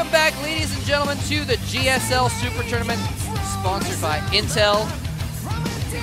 Welcome back, ladies and gentlemen, to the GSL Super Tournament, sponsored by Intel,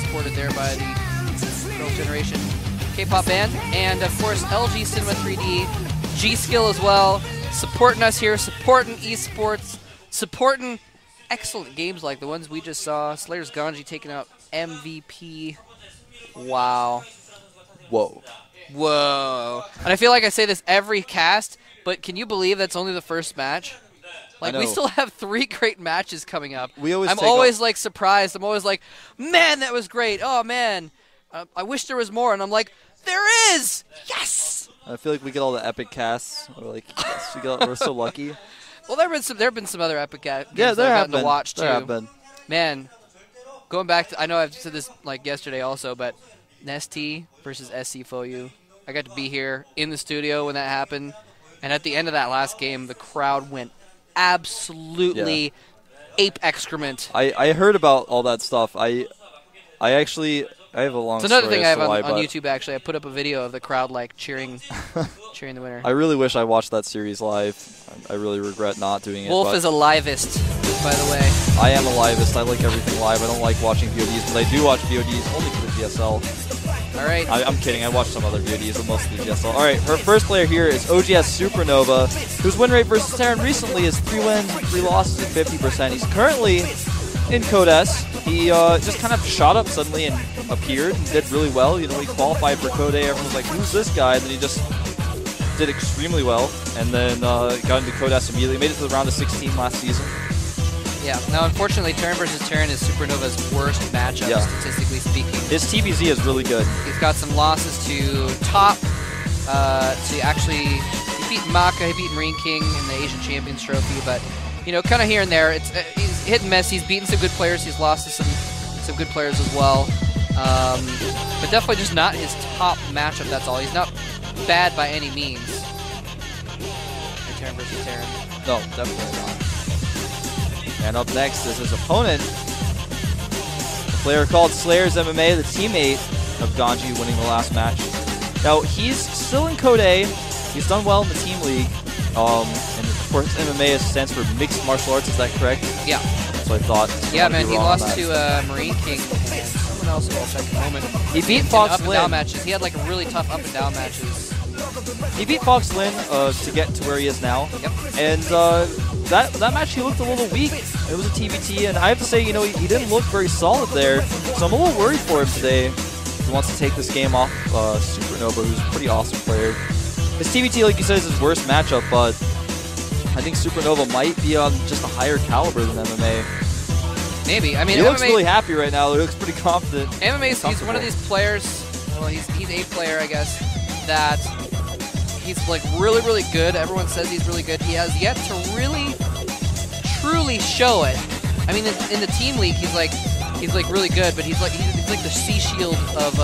supported there by the Girls' Generation K-pop band, and of course LG Cinema 3D, G-Skill as well, supporting us here, supporting esports, supporting excellent games like the ones we just saw. Slayer's Ganji taking out MVP. Wow. Whoa. Whoa. And I feel like I say this every cast, but can you believe that's only the first match? Like, we still have 3 great matches coming up. I'm always like surprised. I'm always like, man, that was great. Oh, man. I wish there was more. And I'm like, there is. Yes. I feel like we get all the epic casts. We're like, yes, we're so lucky. Well, there have been some other epic games that I've have gotten to watch, too. There have been. Man, going back to, I know I've said this like yesterday also, but Nesty versus SC FOU. I got to be here in the studio when that happened. And at the end of that last game, the crowd went absolutely ape excrement. I heard about all that stuff. I have a long story. It's another thing I have on but YouTube, actually. I put up a video of the crowd like cheering the winner. I really wish I watched that series live. I really regret not doing it. Wolf is a livist, by the way. I am a livist. I like everything live. I don't like watching VODs, but I do watch VODs only for the GSL. All right. I'm kidding. I watched some other VODs, but mostly the GSL. All right, her first player here is oGsSuperNova, whose win rate versus Terran recently is 3 wins, 3 losses, and 50%. He's currently in Code S. He just kind of shot up suddenly and appeared and did really well. You know, he qualified for Code A. Everyone was like, who's this guy? And then he just did extremely well, and then got into Code S immediately. Made it to the round of 16 last season. Yeah. Now, unfortunately, Terran versus Terran is Supernova's worst matchup, statistically speaking. His TBZ is really good. He's got some losses to Top. To actually, he beat Maka, he beat Marine King in the Asian Champions Trophy, but you know, kind of here and there. It's he's hit and miss. He's beaten some good players. He's lost to some good players as well. But definitely just not his top matchup. That's all. He's not bad by any means. Terran versus Terran. No, definitely not. And up next is his opponent, a player called Slayer's MMA, the teammate of Ganji, winning the last match. Now, he's still in Code A. He's done well in the team league. And of course, MMA stands for Mixed Martial Arts. Is that correct? Yeah. That's what I thought. Yeah, man, he lost to Marine King and someone else who I'll check in a moment. He beat Fox Lin. Up and down matches. He had like really tough up and down matches. He beat Fox Lin to get to where he is now. Yep. And that match, he looked a little weak. It was a TBT, and I have to say, you know, he didn't look very solid there. So I'm a little worried for him today. He wants to take this game off Supernova, who's a pretty awesome player. His TBT, like you said, is his worst matchup, but I think Supernova might be on just a higher caliber than MMA. Maybe. I mean, he looks really happy right now. He looks pretty confident. MMA, he's one of these players, well, he's a player, I guess, that he's like really, really good. Everyone says he's really good. He has yet to really, truly show it. I mean, in the team league, he's like really good, but he's like the C shield of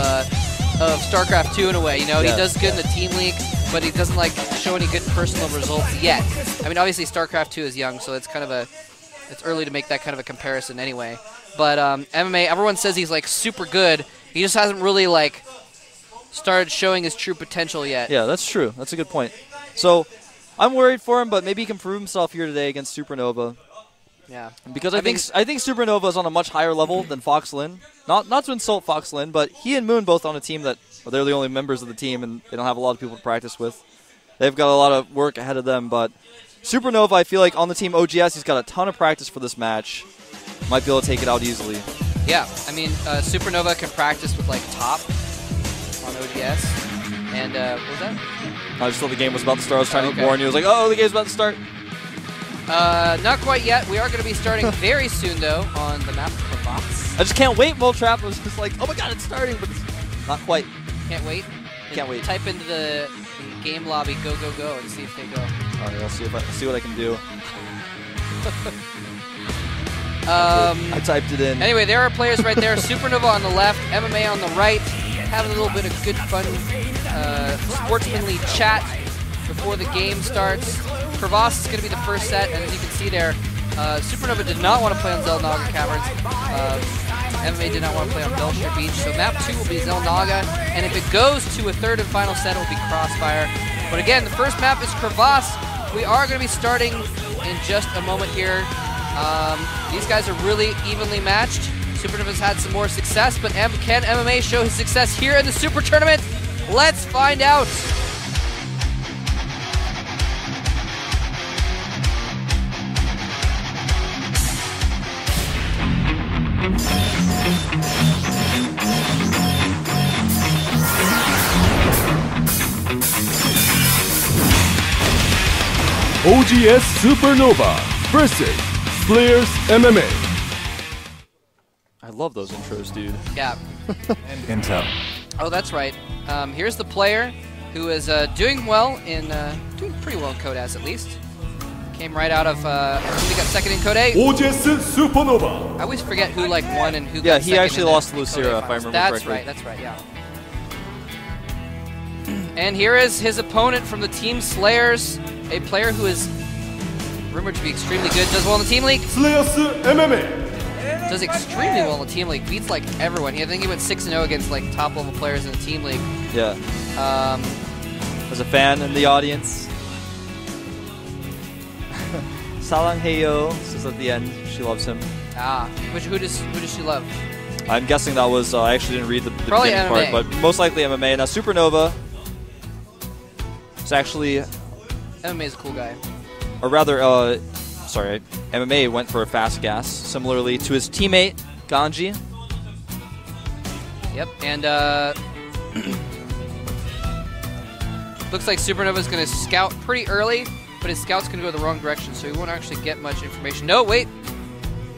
StarCraft 2 in a way. You know, he does good in the team league, but he doesn't like show any good personal results yet. I mean, obviously StarCraft 2 is young, so it's kind of it's early to make that kind of a comparison anyway. But MMA, everyone says he's like super good. He just hasn't really like started showing his true potential yet. Yeah, that's true. That's a good point. So I'm worried for him, but maybe he can prove himself here today against Supernova. Yeah. Because I think Supernova is on a much higher level than Fox Lin. Not to insult Fox Lin, but he and Moon both on a team that they're the only members of the team, and they don't have a lot of people to practice with. They've got a lot of work ahead of them, but Supernova, I feel like on the team OGS, he's got a ton of practice for this match. Might be able to take it out easily. Yeah, I mean, Supernova can practice with like Top on OGS. And what was that? I just thought the game was about to start. I was trying to warn you. I was like, oh, the game's about to start. Not quite yet. We are going to be starting very soon, though, on the map for Fox. I just can't wait, Moltrap. I was just like, oh my god, it's starting, but it's not quite. Can't wait? Can't wait. Type into the game lobby, go, go, go, and see if they go. All right, I'll see what I can do. I typed it in. Anyway, there are players right there. Supernova on the left, MMA on the right. Having a little bit of good fun sportsmanly chat before the game starts. Crevasse is going to be the first set, and as you can see there, Supernova did not want to play on Zelnaga Caverns. MMA did not want to play on Belshire Beach, so map 2 will be Zelnaga, and if it goes to a third and final set, it will be Crossfire. But again, the first map is Crevasse. We are going to be starting in just a moment here. These guys are really evenly matched. SuperNova's had some more success, but can MMA show his success here in the Super Tournament? Let's find out. oGsSuperNova versus Players MMA. I love those intros, dude. Yeah. And Intel. Oh, that's right. Here's the player who is doing well in, doing pretty well in Codas at least. Came right out of, he got second in Code A. oGsSuperNova. I always forget who like won and who got Yeah, second. he actually in lost the to Code A Lucira, if I finals. remember That's correctly. right, that's right, yeah. And here is his opponent from the Team Slayers, a player who is rumored to be extremely good, does well in the Team League. Slayers MMA. Does extremely well in the Team League, beats like everyone. I think he went 6-0 against like top level players in the Team League. Yeah. As a fan in the audience. Salang Heyo says at the end she loves him. Who does she love? I'm guessing that was, I actually didn't read the Probably beginning MMA. part, but most likely MMA. Now SuperNova is actually, MMA is a cool guy. or rather, sorry, MMA went for a fast gas, similarly to his teammate, Ganji. Yep, and looks like SuperNova's going to scout pretty early, but his scout's going to go the wrong direction, so he won't actually get much information. No, wait.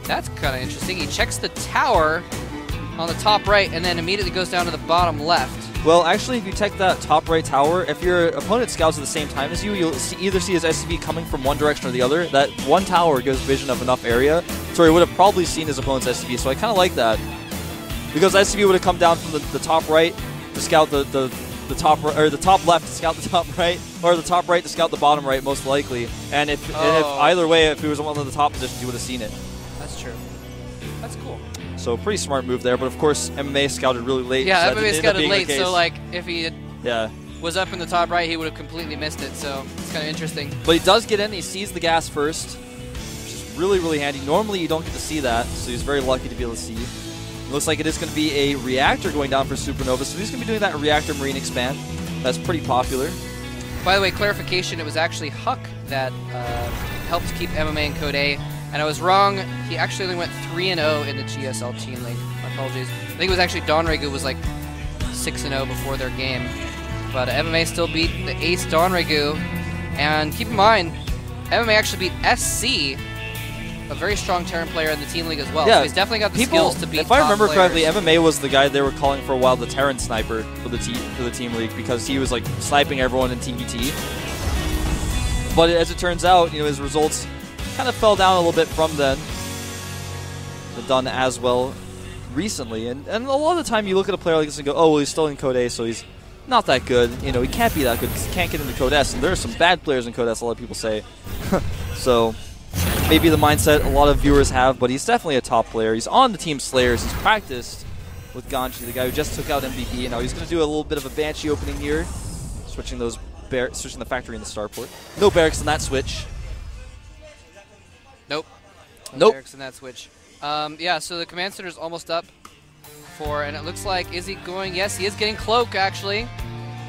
That's kind of interesting. He checks the tower on the top right, and then immediately goes down to the bottom left. Well, actually, if you check that top right tower, if your opponent scouts at the same time as you, you'll either see his SCV coming from one direction or the other. That one tower gives vision of enough area, so he would have probably seen his opponent's SCV, so I kind of like that. Because SCV would have come down from the top right to scout the top or the top left to scout the top right, or the top right to scout the bottom right, most likely. And if either way, if he was in one of the top positions, you would have seen it. That's true. That's cool. So pretty smart move there, but of course MMA scouted really late. Yeah, so MMA scouted late, so like if he was up in the top right, he would have completely missed it. So it's kind of interesting. But he does get in. He sees the gas first, which is really, really handy. Normally you don't get to see that, so he's very lucky to be able to see. It looks like it is going to be a reactor going down for SuperNova, so he's going to be doing that reactor marine expand. That's pretty popular. By the way, clarification, it was actually Huck that helped keep MMA in Code A. And I was wrong. He actually only went 3-0 in the GSL Team League. My apologies. I think it was actually Donregu was like 6-0 before their game. But MMA still beat the ace Donregu. And keep in mind, MMA actually beat SC, a very strong Terran player in the Team League as well. Yeah, So he's definitely got the skills to beat If I remember top correctly, players. MMA was the guy they were calling for a while the Terran sniper for the Team League, because he was like sniping everyone in TBT. But as it turns out, you know, his results kind of fell down a little bit from then. They've done as well recently, and a lot of the time you look at a player like this and go, oh, well, he's still in Code A, so he's not that good. You know, he can't be that good because he can't get into Code S, and there are some bad players in Code S, a lot of people say. So maybe the mindset a lot of viewers have, but he's definitely a top player. He's on the Team Slayers. He's practiced with Ganji, the guy who just took out MVP, and now he's going to do a little bit of a Banshee opening here, switching the factory and the starport. No barracks in that switch. Nope. Nope. Barracks in that switch. Yeah, so the command center is almost up and it looks like, is he going? Yes, he is getting Cloak, actually.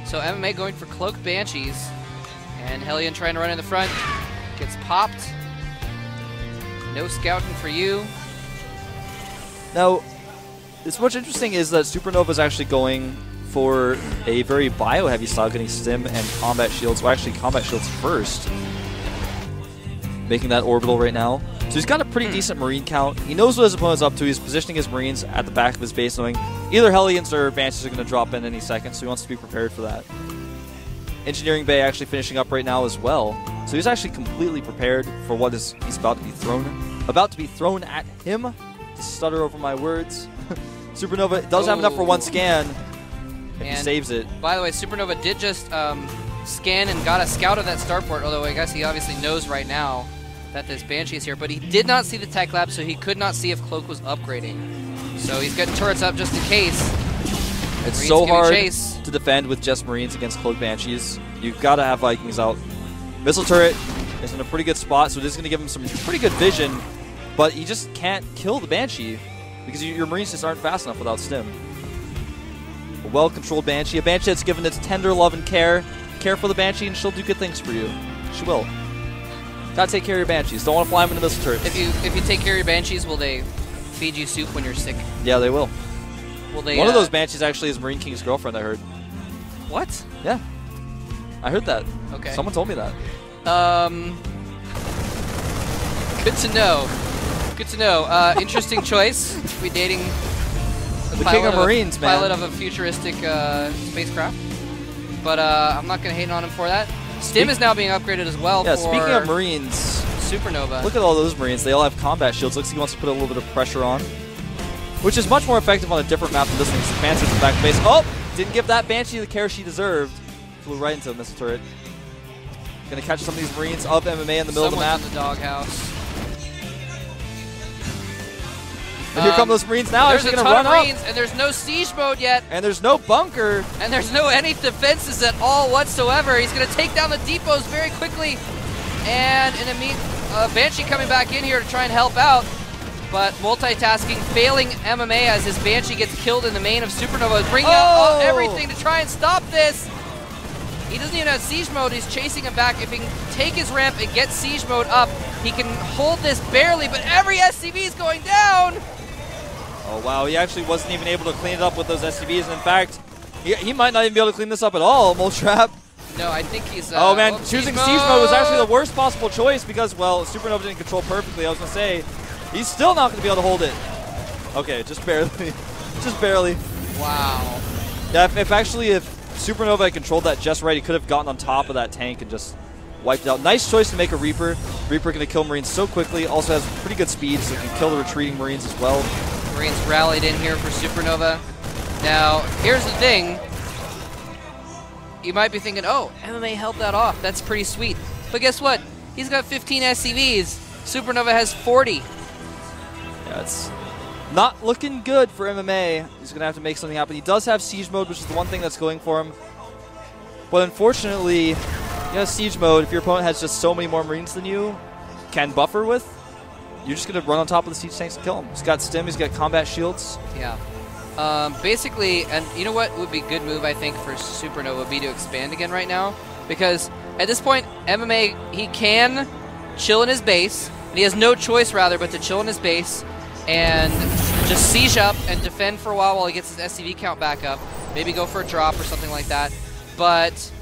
So MMA going for Cloak Banshees. And Hellion trying to run in the front. Gets popped. No scouting for you. Now, what's interesting is that SuperNova is actually going for a very bio-heavy style, getting Stim and Combat Shields. Well, actually, Combat Shields first. Making that orbital right now. So he's got a pretty decent Marine count. He knows what his opponent's up to. He's positioning his Marines at the back of his base, knowing either Hellions or Banshees are going to drop in any second, so he wants to be prepared for that. Engineering Bay actually finishing up right now as well. So he's actually completely prepared for what he's about to be thrown at him. To stutter over my words. SuperNova does have enough for one scan if he saves it. By the way, SuperNova did just scan and got a scout of that starport, although I guess he obviously knows right now that this Banshee is here, but he did not see the tech lab, so he could not see if Cloak was upgrading. So he's getting turrets up just in case. It's Marines so hard chase. to defend with just Marines against Cloak Banshees. You've got to have Vikings out. Missile turret is in a pretty good spot, so this is going to give him some pretty good vision, but he just can't kill the Banshee because your Marines just aren't fast enough without Stim. A well-controlled Banshee, a Banshee that's given its tender love and care. Care for the Banshee, and she'll do good things for you. She will. Gotta take care of your Banshees. Don't want to fly them into missile turrets. If you take care of your Banshees, will they feed you soup when you're sick? Yeah, they will. Will they? One of those Banshees actually is Marine King's girlfriend, I heard. What? Yeah. I heard that. Okay. Someone told me that. Good to know. Good to know. Interesting choice to be dating The King of Marines, man. Pilot of a futuristic spacecraft. But I'm not going to hate on him for that. Stim is now being upgraded as well. Yeah, for speaking of Marines, Supernova. Look at all those Marines. They all have combat shields. Looks like he wants to put a little bit of pressure on, which is much more effective on a different map than this one. The Command System back to base. Oh! Didn't give that Banshee the care she deserved. Flew right into a missile turret. Gonna catch some of these Marines of MMA in the middle of the map. In the doghouse. And here come those Marines now. There's Actually a gonna ton run of up. Marines, and there's no siege mode yet. And there's no bunker. And there's no any defenses at all whatsoever. He's going to take down the depots very quickly. And in a Banshee coming back in here to try and help out. But multitasking, failing MMA as his Banshee gets killed in the main of Supernova. Bringing out everything to try and stop this. He doesn't even have siege mode. He's chasing him back. If he can take his ramp and get siege mode up, he can hold this barely. But every SCV is going down. Oh, wow. He actually wasn't even able to clean it up with those SCVs. And in fact, he might not even be able to clean this up at all, Mole Trap. No, I think he's... oh, man. Choosing siege mode was actually the worst possible choice because, well, Supernova didn't control perfectly. I was going to say, he's still not going to be able to hold it. Okay, just barely. Just barely. Wow. Yeah, if Supernova had controlled that just right, he could have gotten on top of that tank and just wiped it out. Nice choice to make a Reaper. Reaper going to kill Marines so quickly. Also has pretty good speed, so he can kill the retreating Marines as well. Marines rallied in here for Supernova. Now, here's the thing. You might be thinking, oh, MMA held that off. That's pretty sweet. But guess what? He's got 15 SCVs. Supernova has 40. Yeah, it's not looking good for MMA. He's going to have to make something happen. He does have siege mode, which is the one thing that's going for him. But unfortunately, siege mode, if your opponent has just so many more Marines than you can buffer with, you're just going to run on top of the siege tanks and kill him. He's got Stim, he's got combat shields. Yeah. Basically, and you know what would be a good move, I think, for Supernova would be to expand again right now. Because at this point, MMA, he can chill in his base. And he has no choice, rather, but to chill in his base and just siege up and defend for a while he gets his SCV count back up. Maybe go for a drop or something like that. But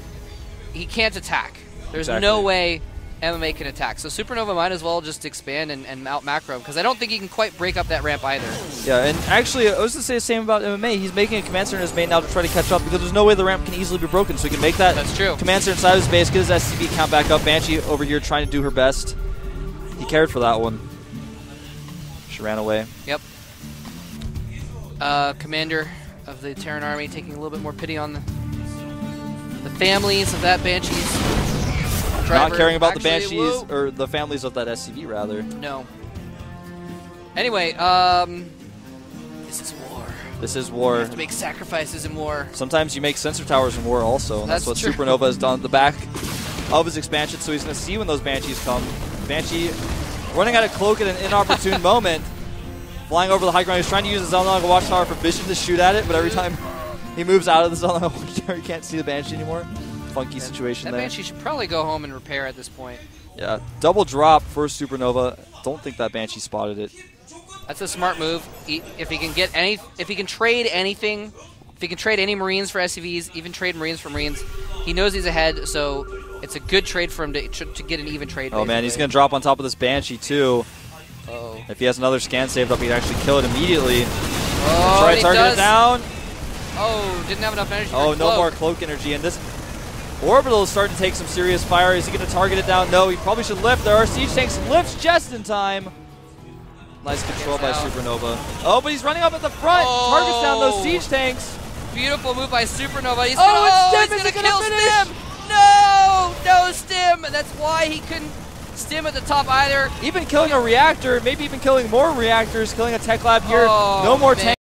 he can't attack. There's no way MMA can attack. So Supernova might as well just expand and out macro because I don't think he can quite break up that ramp either. Yeah, and actually, I was going to say the same about MMA. He's making a command center in his main now to try to catch up because there's no way the ramp can easily be broken. So he can make that command center inside his base, get his SCV count back up. Banshee over here trying to do her best. He cared for that one. She ran away. Yep. Commander of the Terran Army taking a little bit more pity on the families of that Banshee's. Driver, not caring about the Banshees, or the families of that SCV, rather. No. Anyway, this is war. This is war. You have to make sacrifices in war. Sometimes you make sensor towers in war also, and that's what true. Supernova has done at the back of his expansion, so he's going to see when those Banshees come. Banshee running out of cloak at an inopportune moment, flying over the high ground. He's trying to use the Zelnaga Watchtower for vision to shoot at it, but every time he moves out of the Zelnaga Watchtower, he can't see the Banshee anymore. Funky situation there. That Banshee should probably go home and repair at this point. Yeah, double drop for Supernova. Don't think that Banshee spotted it. That's a smart move. If he can trade anything, if he can trade any Marines for SCVs, even trade Marines for Marines, he knows he's ahead. So it's a good trade for him to get an even trade. Oh man, he's gonna drop on top of this Banshee too. Oh. If he has another scan saved up, he'd actually kill it immediately. Oh, try to target it down. Oh, didn't have enough energy. Oh, no more cloak energy, and this Orbital is starting to take some serious fire. Is he going to target it down? No, he probably should lift. There are siege tanks. Lifts just in time. Nice control by Supernova. Oh, but he's running up at the front. Targets down those siege tanks. Beautiful move by Supernova. He's it's Stim. going to kill Stim. No Stim. That's why he couldn't Stim at the top either. Even killing a reactor, maybe even killing more reactors, killing a tech lab here. No more tanks.